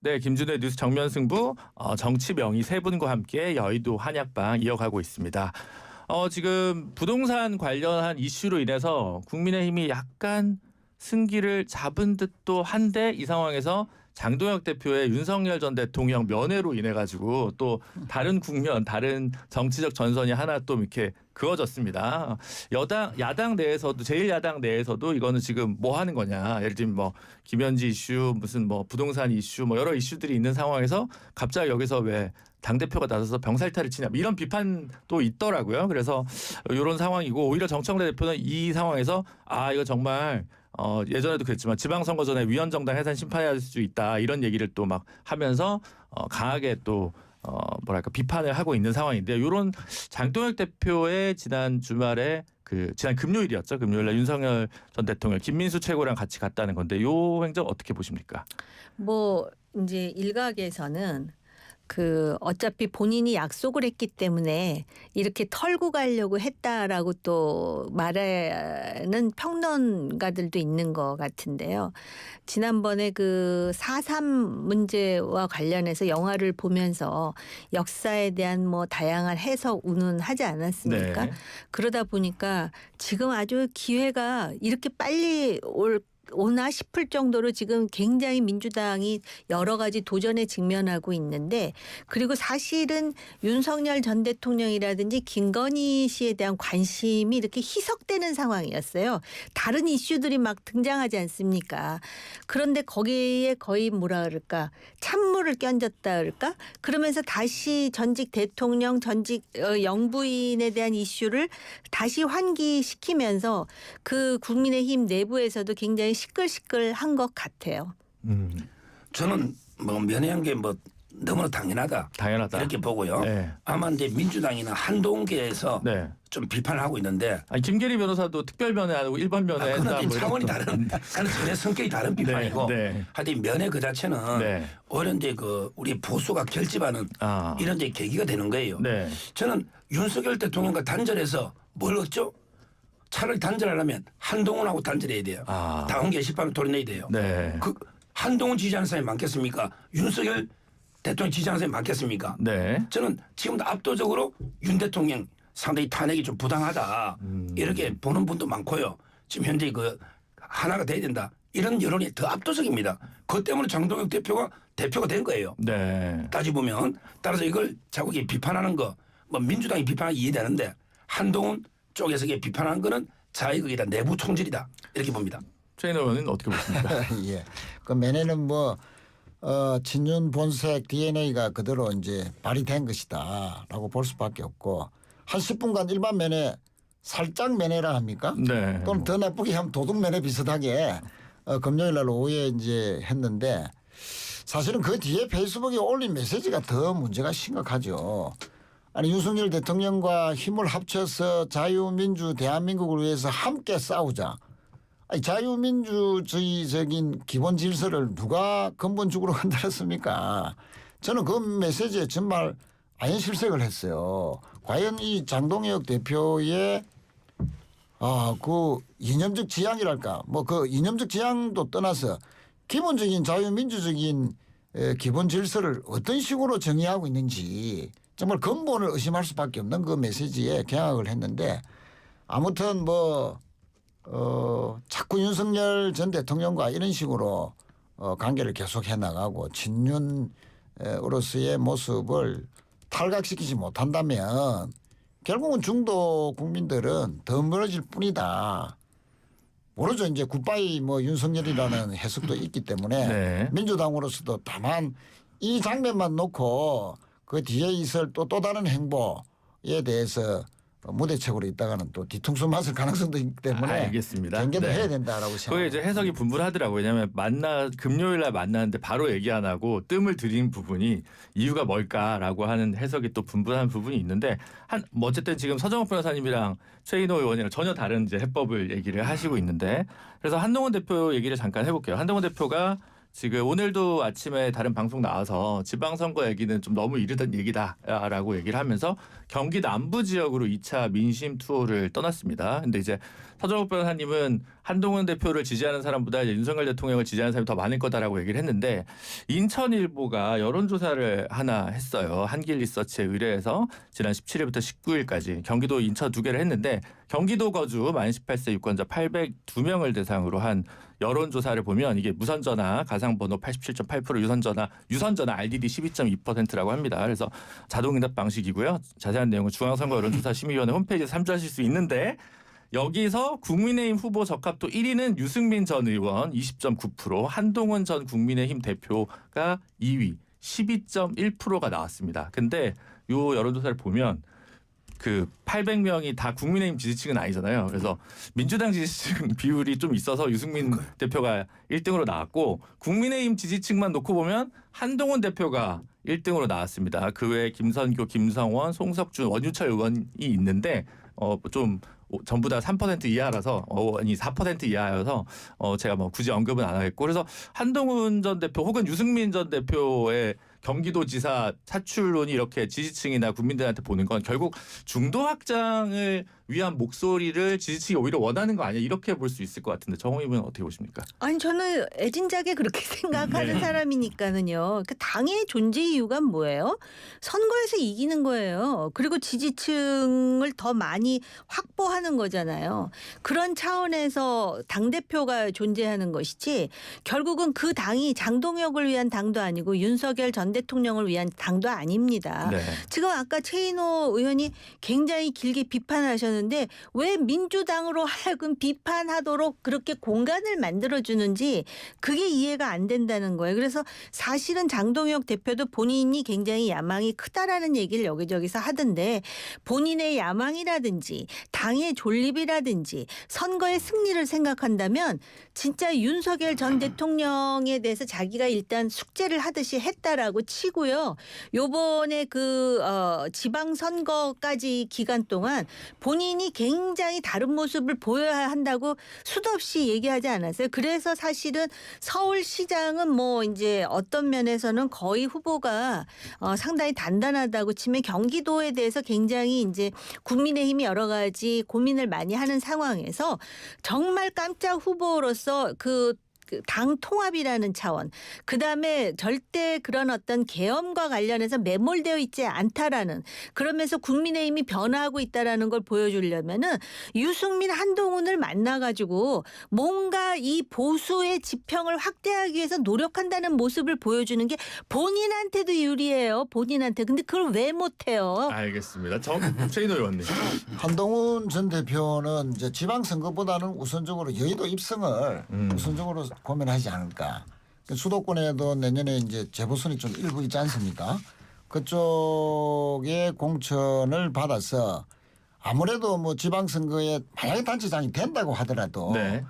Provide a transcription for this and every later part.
네, 김준의 뉴스 정면 승부 정치 명의 세 분과 함께 여의도 한약방 이어가고 있습니다. 지금 부동산 관련한 이슈로 인해서 국민의힘이 약간 승기를 잡은 듯도 한데 이 상황에서 장동혁 대표의 윤석열 전 대통령 면회로 인해 가지고 또 다른 국면, 다른 정치적 전선이 하나 또 이렇게 그어졌습니다. 야당 내에서도 제1야당 내에서도 이거는 지금 뭐 하는 거냐. 예를 들면 뭐 김현지 이슈, 무슨 뭐 부동산 이슈, 뭐 여러 이슈들이 있는 상황에서 갑자기 여기서 왜 당대표가 나서서 병살타를 치냐 이런 비판도 있더라고요. 그래서 이런 상황이고 오히려 정청래 대표는 이 상황에서 이거 정말 예전에도 그랬지만 지방선거 전에 위원정당 해산 심판해야 할 수 있다 이런 얘기를 또 막 하면서 강하게 또 뭐랄까 비판을 하고 있는 상황인데 이런 장동혁 대표의 지난 주말에 지난 금요일이었죠. 금요일날 윤석열 전 대통령 김민수 최고랑 같이 갔다는 건데 이 행적 어떻게 보십니까? 뭐 이제 일각에서는 어차피 본인이 약속을 했기 때문에 이렇게 털고 가려고 했다라고 또 말하는 평론가들도 있는 것 같은데요. 지난번에 4.3 문제와 관련해서 영화를 보면서 역사에 대한 뭐 다양한 해석 운운하지 않았습니까? 네. 그러다 보니까 지금 아주 기회가 이렇게 빨리 오나 싶을 정도로 지금 굉장히 민주당이 여러 가지 도전에 직면하고 있는데 그리고 사실은 윤석열 전 대통령이라든지 김건희 씨에 대한 관심이 이렇게 희석되는 상황이었어요. 다른 이슈들이 막 등장하지 않습니까? 그런데 거기에 거의 뭐라 그럴까 찬물을 끼얹었다 그럴까? 그러면서 다시 전직 대통령 전직 영부인에 대한 이슈를 다시 환기시키면서 국민의힘 내부에서도 굉장히 시끌시끌한 것 같아요. 저는 뭐 면회한 게 뭐 너무나 당연하다 이렇게 보고요. 네. 아마 이제 민주당이나 한동계에서 네. 좀 비판을 하고 있는데 김계리 변호사도 특별 면회 아니고 일반 면회 그건 했다. 차원이 다른 그건 전혀 성격이 다른 비판이고 네. 하여튼 면회 그 자체는 네. 오히려 이제 우리 보수가 결집하는 이런 이제 계기가 되는 거예요. 네. 저는 윤석열 대통령과 단절해서 뭘 얻죠? 차라리 단절하려면 한동훈하고 단절해야 돼요. 당원 게시판을 돌려내야 돼요. 네. 한동훈 지지하는 사람이 많겠습니까? 윤석열 대통령 지지하는 사람이 많겠습니까? 네. 저는 지금도 압도적으로 윤 대통령 상당히 탄핵이 좀 부당하다 이렇게 보는 분도 많고요. 지금 현재 하나가 돼야 된다 이런 여론이 더 압도적입니다. 그것 때문에 장동혁 대표가 된 거예요. 네. 따지보면 따라서 이걸 자꾸 비판하는 거 뭐 민주당이 비판하기 이해되는데 한동훈 쪽에서 비판하는 거는 자의극이다 내부 총질이다 이렇게 봅니다. 최인호 의원은 어떻게 보십니까? 예. 면회는 친윤 본색 DNA가 그대로 이제 발휘된 것이다라고 볼 수밖에 없고 한 10분간 일반 면회 살짝 면회라 합니까? 네. 또는 더 나쁘게 하면 도둑 면회 비슷하게 금요일 날 오후에 이제 했는데 사실은 그 뒤에 페이스북에 올린 메시지가 더 문제가 심각하죠. 아니 윤석열 대통령과 힘을 합쳐서 자유민주 대한민국을 위해서 함께 싸우자. 자유민주주의적인 기본 질서를 누가 근본적으로 흔들었습니까? 저는 그 메시지에 정말 아연실색을 했어요. 과연 이 장동혁 대표의 이념적 지향이랄까 이념적 지향도 떠나서 기본적인 자유민주적인 기본 질서를 어떤 식으로 정의하고 있는지 정말 근본을 의심할 수밖에 없는 그 메시지에 경악을 했는데 아무튼 자꾸 윤석열 전 대통령과 이런 식으로 관계를 계속해 나가고 친윤으로서의 모습을 탈각시키지 못한다면 결국은 중도 국민들은 더 멀어질 뿐이다. 모르죠. 이제 굿바이 윤석열이라는 해석도 있기 때문에 네. 민주당으로서도 다만 이 장면만 놓고 그 뒤에 있을 또 다른 행보에 대해서 무대책으로 있다가는 또 뒤통수 맞을 가능성도 있기 때문에 알겠습니다. 경계도 네. 해야 된다라고 생각합니다. 그게 이제 해석이 분분하더라고요. 왜냐하면 금요일 날 만났는데 바로 얘기 안 하고 뜸을 들인 부분이 이유가 뭘까라고 하는 해석이 또 분분한 부분이 있는데 어쨌든 지금 서정욱 변호사님이랑 최인호 의원이랑 전혀 다른 이제 해법을 얘기를 하시고 있는데 그래서 한동훈 대표 얘기를 잠깐 해볼게요. 한동훈 대표가 지금 오늘도 아침에 다른 방송 나와서 지방선거 얘기는 좀 너무 이르던 얘기다라고 얘기를 하면서 경기 남부 지역으로 2차 민심 투어를 떠났습니다. 근데 이제 서정욱 변호사님은 한동훈 대표를 지지하는 사람보다 이제 윤석열 대통령을 지지하는 사람이 더 많을 거다라고 얘기를 했는데 인천일보가 여론조사를 하나 했어요. 한길리서치에 의뢰해서 지난 17일부터 19일까지 경기도 인천 2개를 했는데 경기도 거주 만 18세 유권자 802명을 대상으로 한 여론조사를 보면 이게 무선전화 가상번호 87.8% 유선전화 RDD 12.2%라고 합니다. 그래서 자동응답 방식이고요. 자세한 내용은 중앙선거 여론조사 심의위원회 홈페이지에 참조하실 수 있는데 여기서 국민의힘 후보 적합도 1위는 유승민 전 의원 20.9%, 한동훈 전 국민의힘 대표가 2위 12.1%가 나왔습니다. 근데 요 여론조사를 보면 그 800명이 다 국민의힘 지지층은 아니잖아요. 그래서 민주당 지지층 비율이 좀 있어서 유승민 대표가 1등으로 나왔고 국민의힘 지지층만 놓고 보면 한동훈 대표가 1등으로 나왔습니다. 그 외에 김선교, 김성원, 송석준, 원유철 의원이 있는데 좀 전부 다 3% 이하라서 아니 4% 이하여서 제가 뭐 굳이 언급은 안 하겠고 그래서 한동훈 전 대표 혹은 유승민 전 대표의 경기도지사 차출론이 이렇게 지지층이나 국민들한테 보는 건 결국 중도 확장을 위한 목소리를 지지층이 오히려 원하는 거 아니야 이렇게 볼 수 있을 것 같은데 정홍님은 어떻게 보십니까? 아니 저는 애진작에 그렇게 생각하는 네. 사람이니까는요. 그 당의 존재 이유가 뭐예요? 선거에서 이기는 거예요. 그리고 지지층을 더 많이 확보하는 거잖아요. 그런 차원에서 당대표가 존재하는 것이지 결국은 그 당이 장동혁을 위한 당도 아니고 윤석열 전 대통령을 위한 당도 아닙니다. 네. 지금 아까 최인호 의원이 굉장히 길게 비판하셨는데 왜 민주당으로 하여금 비판하도록 그렇게 공간을 만들어주는지 그게 이해가 안 된다는 거예요. 그래서 사실은 장동혁 대표도 본인이 굉장히 야망이 크다라는 얘기를 여기저기서 하던데 본인의 야망이라든지 당의 존립이라든지 선거의 승리를 생각한다면 진짜 윤석열 전 대통령에 대해서 자기가 일단 숙제를 하듯이 했다라고 치고요. 요번에 지방선거까지 기간 동안 본인이 굉장히 다른 모습을 보여야 한다고 수도 없이 얘기하지 않았어요. 그래서 사실은 서울시장은 뭐 이제 어떤 면에서는 거의 후보가 상당히 단단하다고 치면 경기도에 대해서 굉장히 이제 국민의힘이 여러 가지 고민을 많이 하는 상황에서 정말 깜짝 후보로서 당 통합이라는 차원, 그다음에 절대 그런 어떤 계엄과 관련해서 매몰되어 있지 않다라는 그러면서 국민의힘이 변화하고 있다라는 걸 보여주려면은 유승민 한동훈을 만나가지고 뭔가 이 보수의 지평을 확대하기 위해서 노력한다는 모습을 보여주는 게 본인한테도 유리해요. 본인한테. 근데 그걸 왜 못해요? 알겠습니다. 최인호 의원님. 한동훈 전 대표는 이제 지방선거보다는 우선적으로 여의도 입성을 우선적으로 고민하지 않을까. 수도권에도 내년에 이제 재보선이 좀 일부 있지 않습니까? 그쪽에 공천을 받아서 아무래도 뭐 지방선거에 만약에 단체장이 된다고 하더라도 네.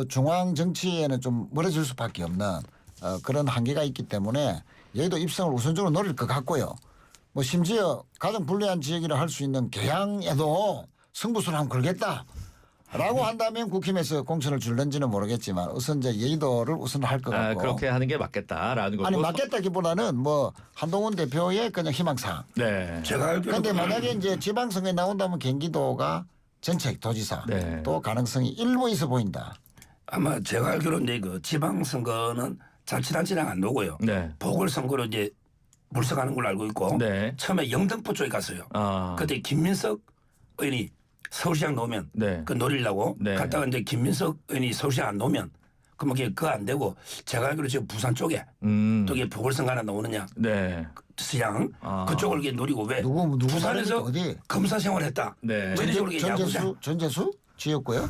중앙 정치에는 좀 멀어질 수밖에 없는 그런 한계가 있기 때문에 여의도 입성을 우선적으로 노릴 것 같고요. 뭐 심지어 가장 불리한 지역이라 할 수 있는 계양에도 승부수를 한번 걸겠다. 라고 한다면 국힘에서 공천을 줄는지는 모르겠지만 우선 이제 여의도를 우선 할 것 같고. 그렇게 하는 게 맞겠다라는 거고. 아니 맞겠다기보다는 뭐 한동훈 대표의 그냥 희망사항. 네. 제가 알기로 그런데 만약에 이제 지방선거에 나온다면 경기도가 전책 도지사 네. 또 가능성이 일부 있어 보인다. 아마 제가 알기로는 그 지방선거는 자치단체장 안 놓고요. 네. 보궐선거로 이제 물색하는 걸로 알고 있고 네. 처음에 영등포 쪽에 갔어요. 아. 그때 김민석 의원이 서울시장 놓으면 네. 그 노리려고 네. 갔다가 이제 김민석 의원이 서울시장 안 놓으면 그러면 그거 안 되고 제가 알기로 지금 부산 쪽에 또 이게 보궐선거 하나 나오느냐 네. 시장 아. 그쪽을 이렇게 노리고 왜 누구 부산에서 어디? 검사 생활했다. 네. 왜 이런 식으로 야구장 전재수 지었고요.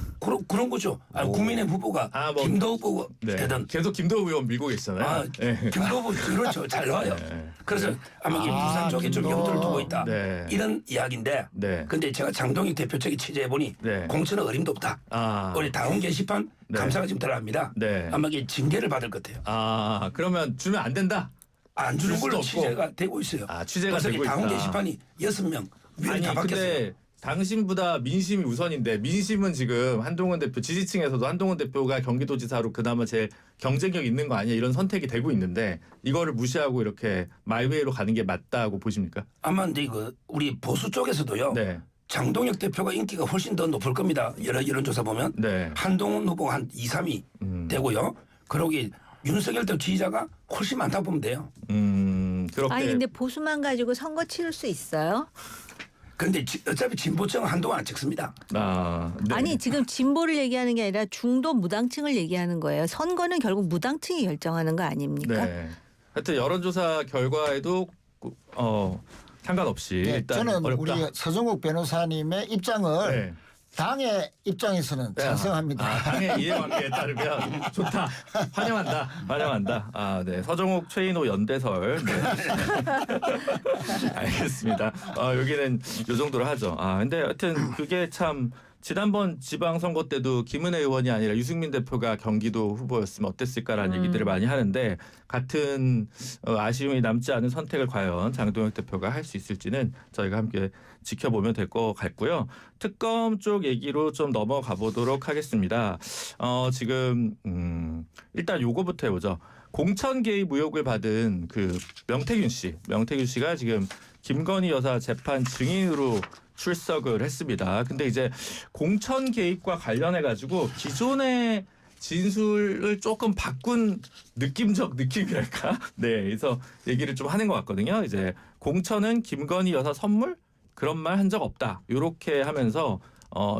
그런 거죠. 국민의힘 후보가 뭐, 김도우 후보 네. 되든 계속 김도우 의원 밀고 계시잖아요. 네. 김도우 그렇죠. 잘 나와요. 네. 그래서 아마 이게 부산 쪽에 좀 김도우. 염두를 두고 있다. 네. 이런 이야기인데 네. 근데 제가 장동익 대표 측에 취재해 보니 네. 공천은 어림도 없다. 아. 우리 당원 게시판 네. 감사가 지금 들어갑니다. 네. 아마 이게 징계를 받을 것 같아요. 아, 그러면 주면 안 된다. 안 주는 줄 걸로 수도 없고. 취재가 되고 있어요. 아, 취재가 그래서 되고 당원 있다. 게시판이 6명 위에 아니 다 바뀌었어요. 근데 당신보다 민심이 우선인데 민심은 지금 한동훈 대표 지지층에서도 한동훈 대표가 경기도지사로 그나마 제일 경쟁력 있는 거 아니야 이런 선택이 되고 있는데 이거를 무시하고 이렇게 마이웨이로 가는 게 맞다고 보십니까? 아마 근데 우리 보수 쪽에서도요. 네. 장동혁 대표가 인기가 훨씬 더 높을 겁니다. 여러 여론조사 보면 네. 한동훈 후보가 한 2, 3위 되고요. 그러고 윤석열 대표 지지자가 훨씬 많다고 보면 돼요. 그렇게. 아니 근데 보수만 가지고 선거 치를 수 있어요? 그런데 어차피 진보층은 한동안 안 찍습니다. 네. 아니 지금 진보를 얘기하는 게 아니라 중도 무당층을 얘기하는 거예요. 선거는 결국 무당층이 결정하는 거 아닙니까? 네. 하여튼 여론조사 결과에도 상관없이 네, 일단 저는 어렵다. 우리 서정욱 변호사님의 입장을 네. 당의 입장에서는 네. 찬성합니다. 당의 이해관계에 따르면 좋다. 환영한다. 네. 서정욱 최인호 연대설. 네. 알겠습니다. 여기는 요 정도로 하죠. 근데 하여튼 그게 참 지난번 지방선거 때도 김은혜 의원이 아니라 유승민 대표가 경기도 후보였으면 어땠을까라는 얘기들을 많이 하는데 같은 아쉬움이 남지 않은 선택을 과연 장동혁 대표가 할 수 있을지는 저희가 함께 지켜보면 될 것 같고요. 특검 쪽 얘기로 좀 넘어가 보도록 하겠습니다. 지금 일단 요거부터 해보죠. 공천 개입 의혹을 받은 그 명태균 씨가 지금 김건희 여사 재판 증인으로 출석을 했습니다. 근데 이제 공천 개입과 관련해 가지고 기존의 진술을 조금 바꾼 느낌이랄까? 네, 그래서 얘기를 좀 하는 것 같거든요. 이제 공천은 김건희 여사 선물 그런 말 한 적 없다. 이렇게 하면서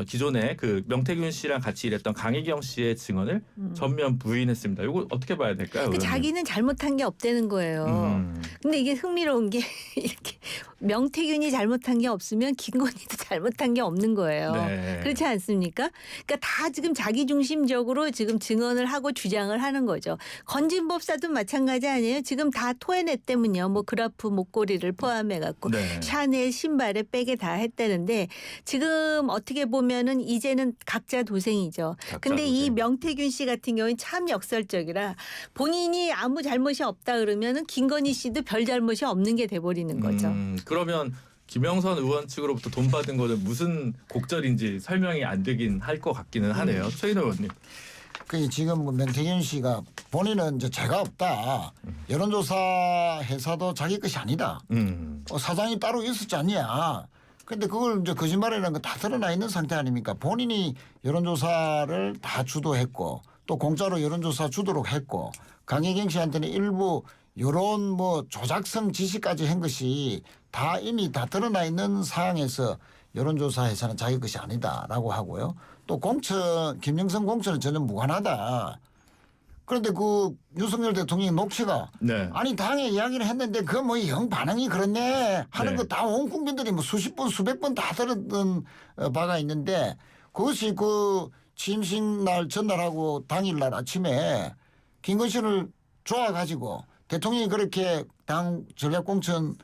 기존에 그 명태균 씨랑 같이 일했던 강희경 씨의 증언을 전면 부인했습니다. 이거 어떻게 봐야 될까요? 그 자기는 잘못한 게 없다는 거예요. 근데 이게 흥미로운 게 이렇게 명태균이 잘못한 게 없으면 김건희도 잘못한 게 없는 거예요. 네. 그렇지 않습니까? 그러니까 다 지금 자기중심적으로 지금 증언을 하고 주장을 하는 거죠. 건진법사도 마찬가지 아니에요? 지금 다 토해냈다면요. 뭐 그라프 목걸이를 포함해 갖고 네. 샤넬 신발에 백에 다 했다는데 지금 어떻게 보면은 이제는 각자 도생이죠. 근데 이 명태균 씨 같은 경우는 참 역설적이라 본인이 아무 잘못이 없다 그러면은 김건희 씨도 별 잘못이 없는 게 돼버리는 거죠. 그러면 김영선 의원 측으로부터 돈 받은 거는 무슨 곡절인지 설명이 안 되긴 할 것 같기는 하네요. 최인호 의원님. 그 지금 뭐 명태균 씨가 본인은 이제 죄가 없다. 여론조사 회사도 자기 것이 아니다. 사장이 따로 있었지 않냐. 근데 그걸 이제 거짓말이라는 거 다 드러나 있는 상태 아닙니까? 본인이 여론조사를 다 주도했고 또 공짜로 여론조사 주도록 했고 강혜경 씨한테는 일부 여론 뭐 조작성 지시까지 한 것이 다 이미 다 드러나 있는 상황에서 여론조사 회사는 자기 것이 아니다라고 하고요. 또 공천 김영선 공천은 전혀 무관하다. 그런데 그 윤석열 대통령의 녹취가 네. 아니 당에 이야기를 했는데 그 뭐 영 반응이 그렇네 하는 네. 거 다 온 국민들이 뭐 수십 번 수백 번 다 들었던 바가 있는데 그것이 그 취임식 날 전날하고 당일날 아침에 김건희를 좋아가지고 대통령이 그렇게 당 전략공천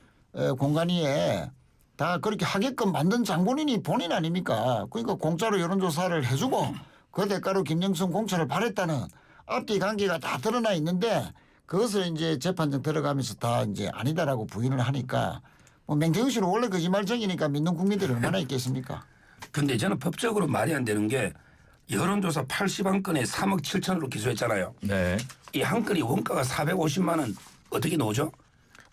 공간위에 다 그렇게 하게끔 만든 장본인이 본인 아닙니까? 그러니까 공짜로 여론조사를 해주고 그 대가로 김영선 공천을 바랬다는 앞뒤 관계가 다 드러나 있는데 그것을 이제 재판정 들어가면서 다 이제 아니다라고 부인을 하니까 뭐 명태균 씨는 원래 거짓말쟁이니까 믿는 국민들이 얼마나 있겠습니까? 근데 저는 법적으로 말이 안 되는 게 여론조사 81건에 3억 7천으로 기소했잖아요. 네. 이 한 건이 원가가 450만 원 어떻게 나오죠?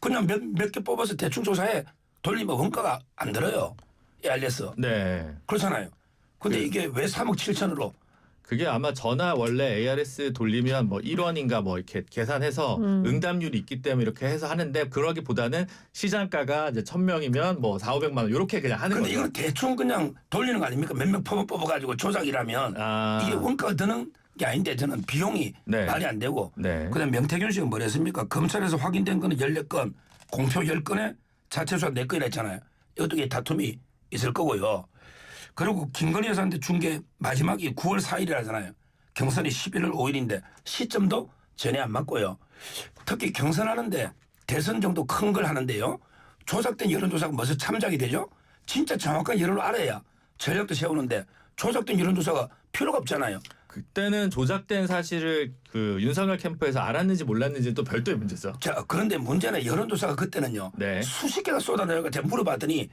그냥 몇 개 뽑아서 대충 조사해 돌리면 원가가 안 들어요. ARS. 네. 그렇잖아요. 근데 이게 왜 3억 7천으로 그게 아마 전화 원래 ARS 돌리면 뭐 1원인가 뭐 이렇게 계산해서 응답률이 있기 때문에 이렇게 해서 하는데 그러기보다는 시장가가 이제 1,000명이면 뭐 4,500만 원 이렇게 그냥 하는 근데 거죠. 이건 대충 그냥 돌리는 거 아닙니까? 몇 명 뽑아가지고 조작이라면 이게 원가가 드는 게 아닌데 저는 비용이 네. 말이 안 되고 네. 그다음 명태균 씨가 뭘 했습니까? 검찰에서 확인된 거는 14건 공표 10건에 자체 수사 4건이나 했잖아요. 어떻게 다툼이 있을 거고요. 그리고 김건희 여사한테 준 게 마지막이 9월 4일이라잖아요. 경선이 11월 5일인데 시점도 전혀 안 맞고요. 특히 경선하는데 대선 정도 큰 걸 하는데요. 조작된 여론조사가 무슨 참작이 되죠? 진짜 정확한 여론을 알아야 전략도 세우는데 조작된 여론조사가 필요가 없잖아요. 그때는 조작된 사실을 그 윤석열 캠프에서 알았는지 몰랐는지 또 별도의 문제죠. 자, 그런데 문제는 여론조사가 그때는요. 네. 수십 개가 쏟아내고 제가 물어봤더니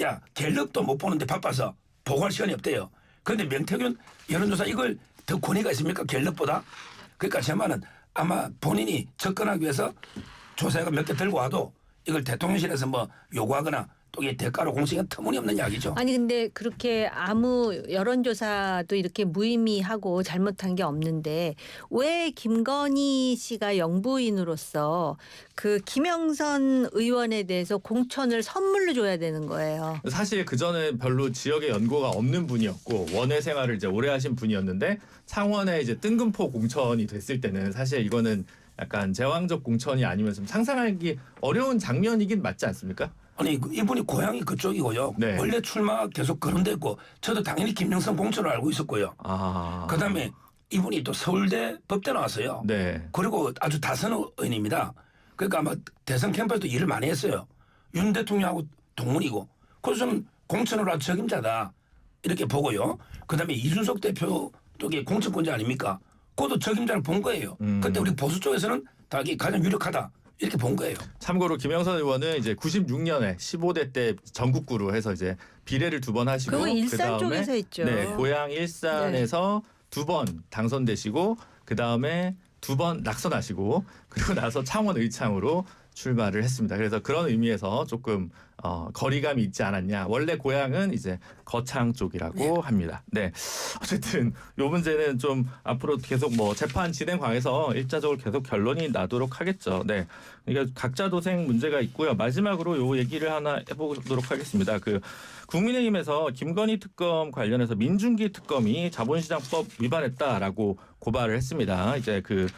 야 갤럽도 못 보는데 바빠서 보고할 시간이 없대요. 그런데 명태균 여론조사 이걸 더 권위가 있습니까? 갤럽보다? 그러니까 제 말은 아마 본인이 접근하기 위해서 조사가 몇 개 들고 와도 이걸 대통령실에서 뭐 요구하거나 또 이게 대가로 공식은 터무니없는 이야기죠. 아니 근데 그렇게 아무 여론조사도 이렇게 무의미하고 잘못한 게 없는데 왜 김건희 씨가 영부인으로서 그 김영선 의원에 대해서 공천을 선물로 줘야 되는 거예요. 사실 그 전에 별로 지역에 연고가 없는 분이었고 원외 생활을 이제 오래 하신 분이었는데 창원에 이제 뜬금포 공천이 됐을 때는 사실 이거는 약간 제왕적 공천이 아니면 좀 상상하기 어려운 장면이긴 맞지 않습니까? 아니 이분이 고향이 그쪽이고요. 네. 원래 출마 계속 거론됐고 저도 당연히 김영선 공천을 알고 있었고요. 아. 그다음에 이분이 또 서울대 법대 나왔어요. 네. 그리고 아주 다선 의원입니다. 그러니까 아마 대선 캠프에도 일을 많이 했어요. 윤 대통령하고 동문이고 그래서 저는 공천으로 아주 적임자다 이렇게 보고요. 그다음에 이준석 대표 쪽에 공천권자 아닙니까? 그것도 적임자를 본 거예요. 그때 우리 보수 쪽에서는 다 이게 가장 유력하다 이렇게 본 거예요. 참고로 김영선 의원은 이제 96년에 15대 때 전국구로 해서 이제 비례를 2번 하시고 그거 일산 그다음에 쪽에서 했죠. 네, 고향 일산에서 2번 당선되시고 그다음에 2번 낙선하시고 그리고 나서 창원 의창으로 출마를 했습니다. 그래서 그런 의미에서 조금 거리감이 있지 않았냐. 원래 고향은 이제 거창 쪽이라고 합니다. 네, 어쨌든 이 문제는 좀 앞으로 계속 뭐 재판 진행 과정에서 일차적으로 계속 결론이 나도록 하겠죠. 네, 그러니까 각자 도생 문제가 있고요. 마지막으로 요 얘기를 하나 해보도록 하겠습니다. 그 국민의힘에서 김건희 특검 관련해서 민중기 특검이 자본시장법 위반했다라고 고발을 했습니다. 이제 그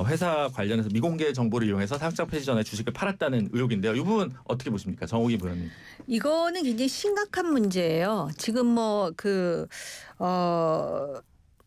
회사 관련해서 미공개 정보를 이용해서 상장 폐지 전에 주식을 팔았다는 의혹인데요. 이 부분 어떻게 보십니까, 정옥희 부원님? 이거는 굉장히 심각한 문제예요. 지금 뭐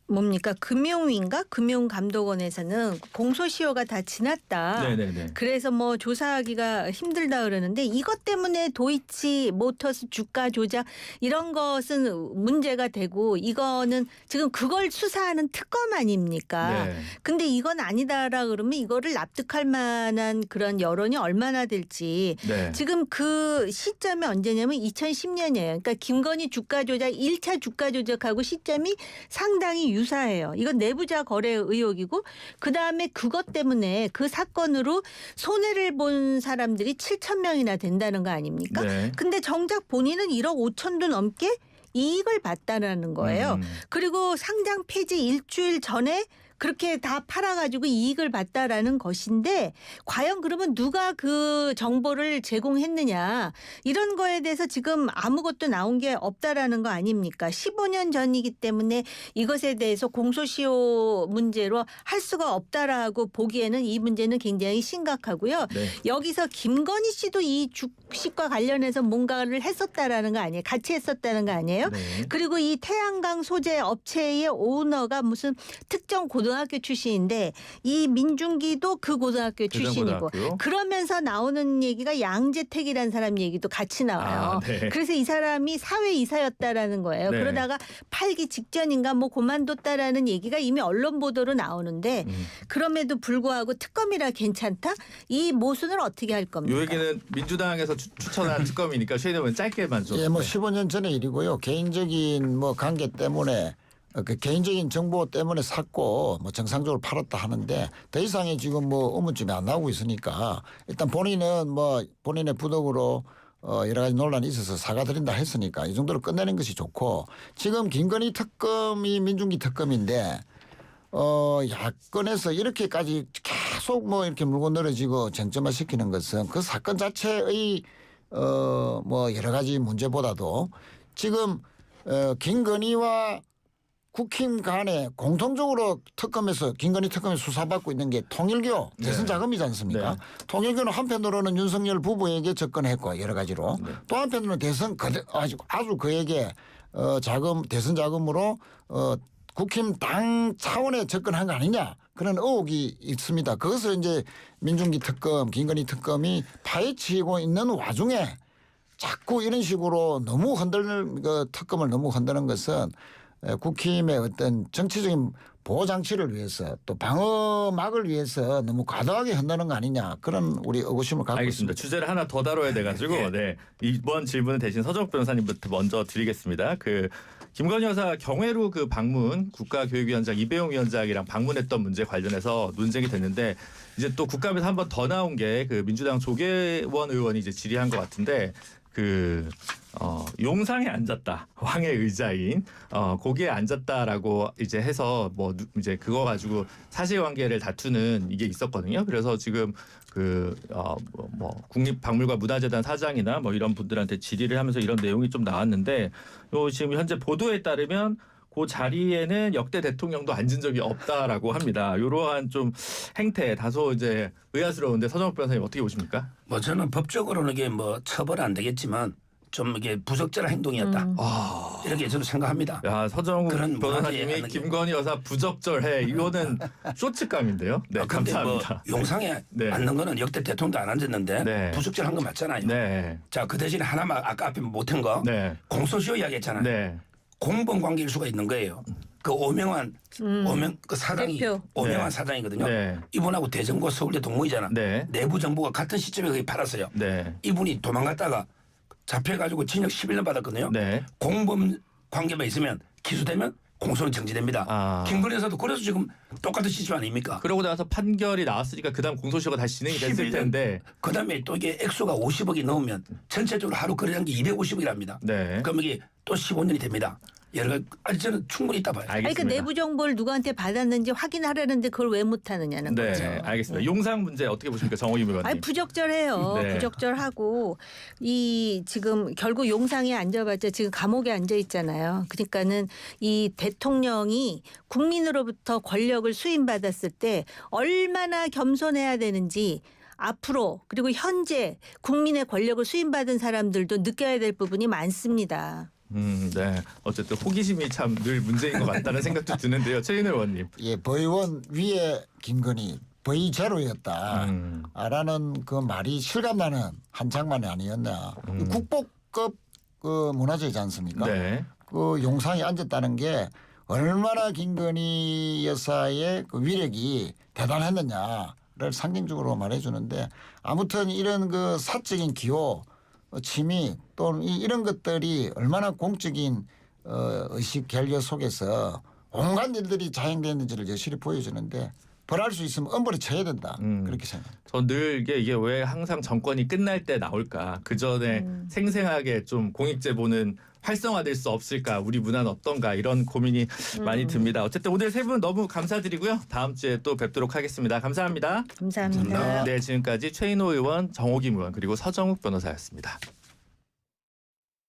뭡니까 금융위인가 금융감독원에서는 공소시효가 다 지났다. 네네네. 그래서 뭐 조사하기가 힘들다 그러는데 이것 때문에 도이치 모터스 주가 조작 이런 것은 문제가 되고 이거는 지금 그걸 수사하는 특검 아닙니까? 네. 근데 이건 아니다라 그러면 이거를 납득할 만한 그런 여론이 얼마나 될지 네. 지금 그 시점이 언제냐면 2010년이에요. 그러니까 김건희 주가 조작 1차 주가 조작하고 시점이 상당히 유사해요. 이건 내부자 거래 의혹이고 그다음에 그것 때문에 그 사건으로 손해를 본 사람들이 7천 명이나 된다는 거 아닙니까? 네. 근데 정작 본인은 1억 5천도 넘게 이익을 봤다라는 거예요. 그리고 상장 폐지 일주일 전에 그렇게 다 팔아가지고 이익을 봤다라는 것인데 과연 그러면 누가 그 정보를 제공했느냐 이런 거에 대해서 지금 아무것도 나온 게 없다라는 거 아닙니까? 15년 전이기 때문에 이것에 대해서 공소시효 문제로 할 수가 없다라고 보기에는 이 문제는 굉장히 심각하고요. 네. 여기서 김건희 씨도 이 주식과 관련해서 뭔가를 했었다라는 거 아니에요? 같이 했었다는 거 아니에요? 네. 그리고 이 태양광 소재 업체의 오너가 무슨 특정 고등학교 출신인데 이 민중기도 그 고등학교 출신이고 대전고등학교. 그러면서 나오는 얘기가 양재택이라는 사람 얘기도 같이 나와요. 아, 네. 그래서 이 사람이 사회이사였다라는 거예요. 네. 그러다가 팔기 직전인가 뭐 그만뒀다라는 얘기가 이미 언론 보도로 나오는데 그럼에도 불구하고 특검이라 괜찮다? 이 모순을 어떻게 할 겁니까? 이 얘기는 민주당에서 추천한 특검이니까 최 의원은 짧게만 좀. 예, 뭐 15년 전의 일이고요. 개인적인 뭐 관계 때문에 그 개인적인 정보 때문에 샀고 뭐 정상적으로 팔았다 하는데 더 이상의 지금 뭐 의문점이 안 나오고 있으니까 일단 본인은 뭐 본인의 부덕으로 여러 가지 논란이 있어서 사과드린다 했으니까 이 정도로 끝내는 것이 좋고 지금 김건희 특검이 민중기 특검인데 야권에서 이렇게까지 계속 뭐 이렇게 물고 늘어지고 쟁점화 시키는 것은 그 사건 자체의 뭐 여러 가지 문제보다도 지금 김건희와 국힘 간에 공통적으로 특검에서 김건희 특검에 수사받고 있는 게 통일교 대선 자금이지 않습니까? 네. 통일교는 한편으로는 윤석열 부부에게 접근했고 여러 가지로 또 한편으로는 대선 아주 그에게 자금 대선 자금으로 국힘 당 차원에 접근한 거 아니냐 그런 의혹이 있습니다. 그것을 이제 민중기 특검, 김건희 특검이 파헤치고 있는 와중에 자꾸 이런 식으로 너무 그 특검을 너무 흔드는 것은 국힘의 어떤 정치적인 보호 장치를 위해서 또 방어막을 위해서 너무 과도하게 한다는 거 아니냐 그런 우리 의구심을 갖고 알겠습니다. 있습니다. 주제를 하나 더 다뤄야 돼가지고 네. 이번 질문은 대신 서정욱 변호사님부터 먼저 드리겠습니다. 그 김건희 여사 경회로 그 방문 국가교육위원장 이배용 위원장이랑 방문했던 문제 관련해서 논쟁이 됐는데 이제 또 국감에서 한 번 더 나온 게 그 민주당 조계원 의원이 이제 질의한 것 같은데 용상에 앉았다. 왕의 의자인 거기에 앉았다라고 이제 해서 이제 그거 가지고 사실관계를 다투는 이게 있었거든요. 그래서 지금 국립박물관 문화재단 사장이나 이런 분들한테 질의를 하면서 이런 내용이 좀 나왔는데 지금 현재 보도에 따르면 그 자리에는 역대 대통령도 앉은 적이 없다라고 합니다. 이러한 좀 행태 다소 이제 의아스러운데 서정욱 변호사님 어떻게 보십니까? 저는 법적으로는 이게 처벌 안 되겠지만 좀 이게 부적절한 행동이었다. 이렇게 저는 생각합니다. 야, 서정욱 그런 변호사님이 문화재에 김건희 여사 부적절해. 이거는 쇼츠감인데요. 네, 근데 감사합니다. 용상에 네. 앉는 거는 역대 대통령도 안 앉았는데 네. 부적절한 거 맞잖아요. 네. 자, 그 대신에 하나만 아까 앞에 못한 거 네. 공소시효 이야기했잖아요. 네. 공범 관계일 수가 있는 거예요. 그 오명환 그 사장이 대표. 오명환 네. 사장이거든요. 네. 이분하고 대정부 서울대 동문이잖아. 네. 내부 정보가 같은 시점에 거의 팔았어요. 네. 이분이 도망갔다가 잡혀가지고 징역 11년 받았거든요. 네. 공범 관계만 있으면 기소되면 공소는 정지됩니다. 김건희 여사도 그래서 지금 똑같은 시점 아닙니까? 그러고 나서 판결이 나왔으니까 그다음 공소시효가 다시 진행이 됐을 11년. 텐데. 그다음에 또 이게 액수가 50억이 넘으면 전체적으로 하루 거래한 게 250억이랍니다. 네. 그럼 이게 또 15년이 됩니다. 여러 가지 아니 저는 충분히 있다 봐요. 아니, 그러니까 알겠습니다. 내부 정보를 누구한테 받았는지 확인하려는데 그걸 왜 못하느냐는 네, 거죠. 알겠습니다. 용상 문제 어떻게 보십니까, 정호기 의원님? 아니 부적절해요. 네. 부적절하고 이 지금 결국 용상에 앉아봤자 지금 감옥에 앉아 있잖아요. 그러니까는 이 대통령이 국민으로부터 권력을 수임받았을 때 얼마나 겸손해야 되는지 앞으로 그리고 현재 국민의 권력을 수임받은 사람들도 느껴야 될 부분이 많습니다. 네. 어쨌든 호기심이 참 늘 문제인 것 같다는 생각도 드는데요, 최인호 의원님. 예, 법의원 위에 김건희 법의제로였다. 라는 그 말이 실감나는 한 장만이 아니었나. 국보급 그 문화재이지 않습니까? 네. 그 용상에 앉았다는 게 얼마나 김건희 여사의 그 위력이 대단했느냐를 상징적으로 말해주는데 아무튼 이런 그 사적인 기호 취미 또는 이런 것들이 얼마나 공적인 의식 결여 속에서 온갖 일들이 자행되는지를 여실히 보여주는데 벌할 수 있으면 엄벌에 쳐야 된다. 그렇게 생각합니다. 전 늘 이게 왜 항상 정권이 끝날 때 나올까? 그 전에 생생하게 좀 공익제보는 활성화될 수 없을까? 우리 문화는 어떤가? 이런 고민이 많이 듭니다. 어쨌든 오늘 세 분 너무 감사드리고요. 다음 주에 또 뵙도록 하겠습니다. 감사합니다. 감사합니다. 네, 지금까지 최인호 의원, 정호김 의원 그리고 서정욱 변호사였습니다.